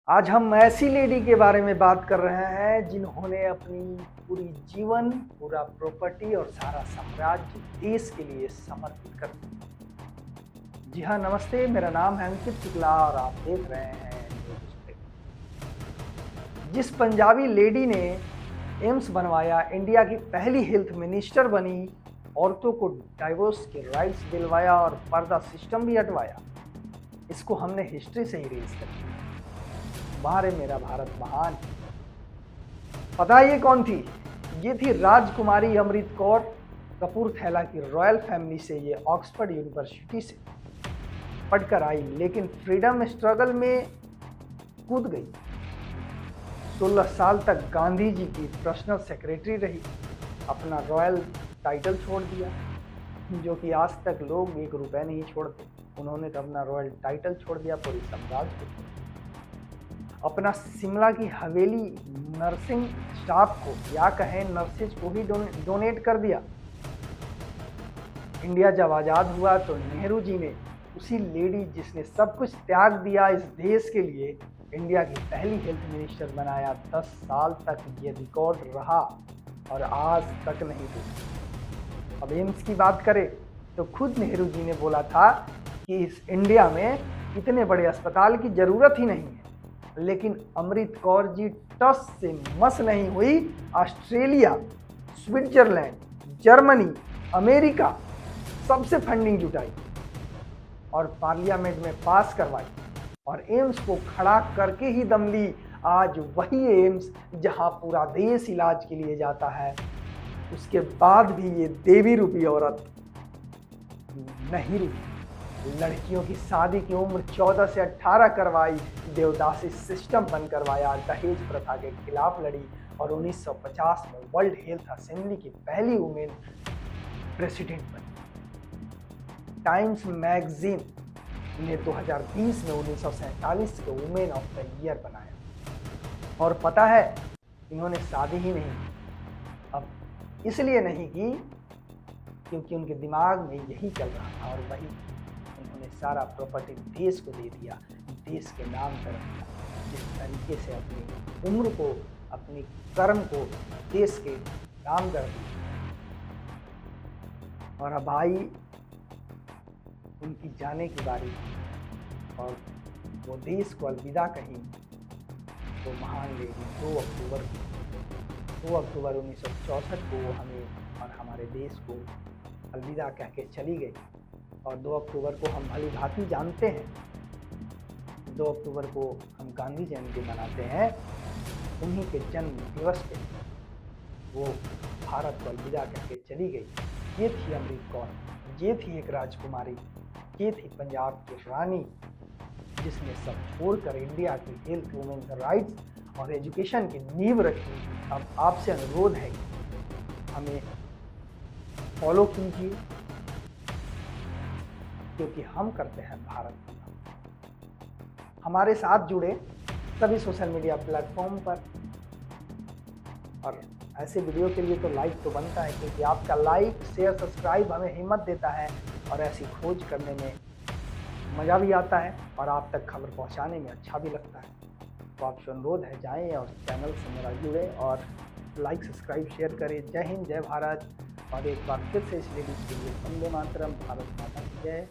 आज हम ऐसी लेडी के बारे में बात कर रहे हैं जिन्होंने अपनी पूरी जीवन, पूरा प्रॉपर्टी और सारा साम्राज्य देश के लिए समर्पित कर दिया। जी हाँ, नमस्ते। मेरा नाम है अंकित शुक्ला और आप देख रहे हैं न्यूज़ स्पेक्ट। जिस पंजाबी लेडी ने एम्स बनवाया, इंडिया की पहली हेल्थ मिनिस्टर बनी, औरतों को डाइवोर्स के राइट्स दिलवाया और पर्दा सिस्टम भी हटवाया, इसको हमने हिस्ट्री से ही रेज कर दिया। बाहर है मेरा भारत महान। पता है ये कौन थी? ये थी राजकुमारी अमृत कौर। कपूरथैला की रॉयल फैमिली से ये ऑक्सफोर्ड यूनिवर्सिटी से पढ़कर आई, लेकिन फ्रीडम स्ट्रगल में कूद गई। 16 साल तक गांधी जी की पर्सनल सेक्रेटरी रही। अपना रॉयल टाइटल छोड़ दिया, जो कि आज तक लोग 1 रुपए नहीं छोड़ते। उन्होंने तो अपना रॉयल टाइटल छोड़ दिया, पूरी साम्राज्य को। अपना शिमला की हवेली नर्सिंग स्टाफ को या कहें नर्सेज को ही डोनेट कर दिया। इंडिया जब आज़ाद हुआ तो नेहरू जी ने, उसी लेडी जिसने सब कुछ त्याग दिया इस देश के लिए, इंडिया की पहली हेल्थ मिनिस्टर बनाया। 10 साल तक ये रिकॉर्ड रहा और आज तक नहीं टूटा। अब एम्स की बात करें तो खुद नेहरू जी ने बोला था कि इस इंडिया में इतने बड़े अस्पताल की जरूरत ही नहीं है, लेकिन अमृत कौर जी टस से मस नहीं हुई। ऑस्ट्रेलिया, स्विट्जरलैंड, जर्मनी, अमेरिका सबसे फंडिंग जुटाई और पार्लियामेंट में पास करवाई और एम्स को खड़ा करके ही दम ली। आज वही एम्स जहां पूरा देश इलाज के लिए जाता है, उसके बाद भी ये देवी रूपी औरत नहीं रुकी। लड़कियों की शादी की उम्र 14 से 18 करवाई, देवदासी सिस्टम बंद करवाया, दहेज प्रथा के खिलाफ लड़ी और 1950 में वर्ल्ड हेल्थ असेंबली की पहली वुमेन प्रेसिडेंट बनी। टाइम्स मैगजीन ने 2020 में 1947 के वुमेन ऑफ द ईयर बनाया। और पता है, इन्होंने शादी ही नहीं की। अब इसलिए नहीं की क्योंकि उनके दिमाग में यही चल रहा था और वही उन्होंने सारा प्रॉपर्टी देश को दे दिया, देश के नाम कर दिया। जिस तरीके से अपनी उम्र को, अपनी कर्म को देश के नाम कर दिया। और अब आई उनकी जाने की बारी और वो देश को अलविदा कही। तो महान लेडी 2 अक्टूबर 1964 को वो हमें और हमारे देश को अलविदा कह के चली गई। और 2 अक्टूबर को हम भली भांति जानते हैं, 2 अक्टूबर को हम गांधी जयंती मनाते हैं। उन्हीं के जन्म दिवस पे वो भारत को अलविदा कह के चली गई। ये थी अमृत कौर, ये थी एक राजकुमारी, ये थी पंजाब की रानी, जिसने सब छोड़कर इंडिया की हेल्थ, वुमेन्स राइट्स और एजुकेशन की नींव रखी। अब आपसे अनुरोध है कि हमें फॉलो कीजिए, क्योंकि हम करते हैं भारत का नाम। हमारे साथ जुड़े सभी सोशल मीडिया प्लेटफॉर्म पर। और ऐसे वीडियो के लिए तो लाइक तो बनता है, क्योंकि आपका लाइक, शेयर, सब्सक्राइब हमें हिम्मत देता है और ऐसी खोज करने में मज़ा भी आता है और आप तक खबर पहुंचाने में अच्छा भी लगता है। तो आपसे अनुरोध है, जाएं और चैनल से मेरा जुड़े और लाइक, सब्सक्राइब, शेयर करें। जय हिंद, जय भारत। और एक बार फिर से इस लेडीज के लिए वंदे मातरम, भारत माता की जय।